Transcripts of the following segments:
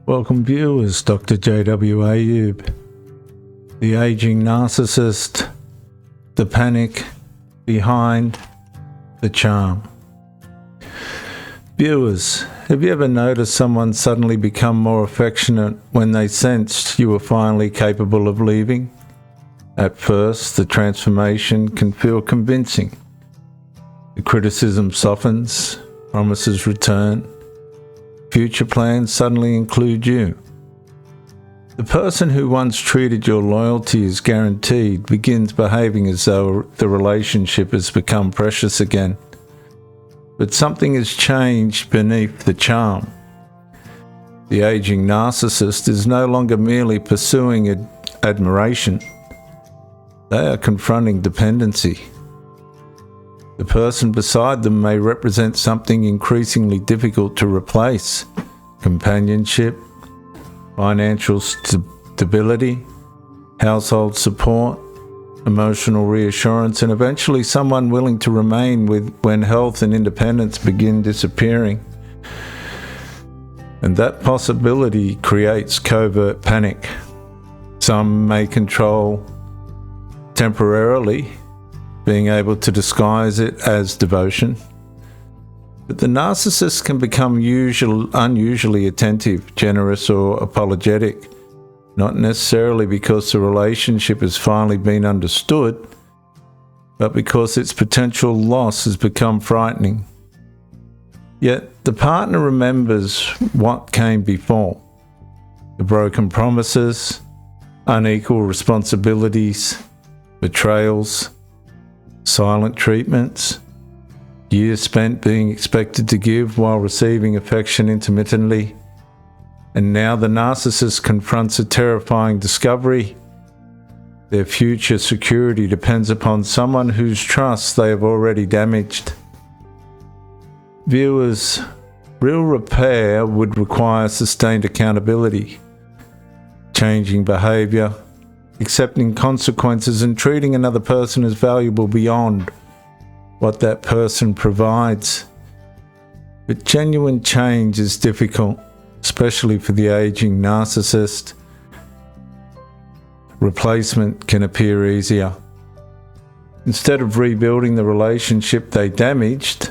Welcome viewers, Dr. J.W. Ayub, the aging narcissist, the panic behind the charm. Viewers, have you ever noticed someone suddenly become more affectionate when they sensed you were finally capable of leaving? At first, the transformation can feel convincing. The criticism softens, promises return. Future plans suddenly include you. The person who once treated your loyalty as guaranteed begins behaving as though the relationship has become precious again. But something has changed beneath the charm. The aging narcissist is no longer merely pursuing admiration. They are confronting dependency. The person beside them may represent something increasingly difficult to replace: companionship, financial stability, household support, emotional reassurance, and eventually someone willing to remain when health and independence begin disappearing. And that possibility creates covert panic. Some may control temporarily, being able to disguise it as devotion. But the narcissist can become unusually attentive, generous, or apologetic, not necessarily because the relationship has finally been understood, but because its potential loss has become frightening. Yet the partner remembers what came before: the broken promises, unequal responsibilities, betrayals, silent treatments, years spent being expected to give while receiving affection intermittently. And now the narcissist confronts a terrifying discovery: their future security depends upon someone whose trust they have already damaged. Viewers, real repair would require sustained accountability, changing behavior, accepting consequences, and treating another person as valuable beyond what that person provides. But genuine change is difficult, especially for the aging narcissist. Replacement can appear easier. Instead of rebuilding the relationship they damaged,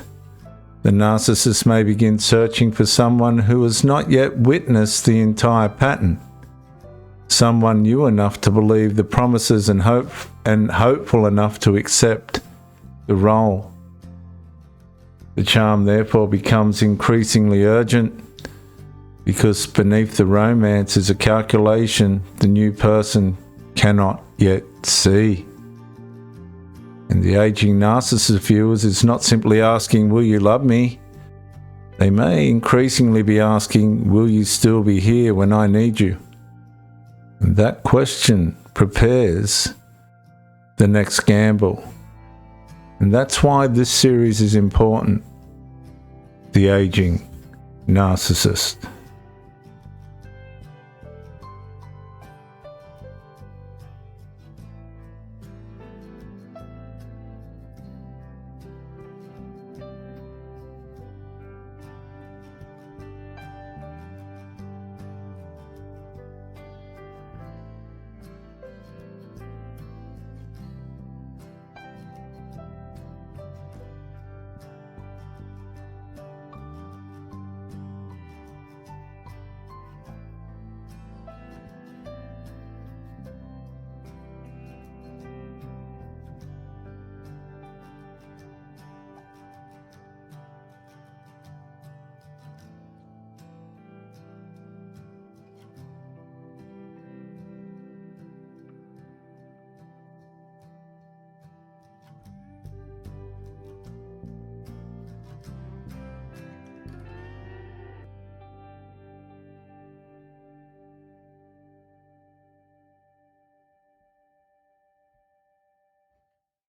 the narcissist may begin searching for someone who has not yet witnessed the entire pattern. Someone new enough to believe the promises and hopeful enough to accept the role. The charm therefore becomes increasingly urgent, because beneath the romance is a calculation the new person cannot yet see. And the aging narcissist viewers is not simply asking, "Will you love me?" They may increasingly be asking, "Will you still be here when I need you?" And that question prepares the next gamble. And that's why this series is important: the aging narcissist.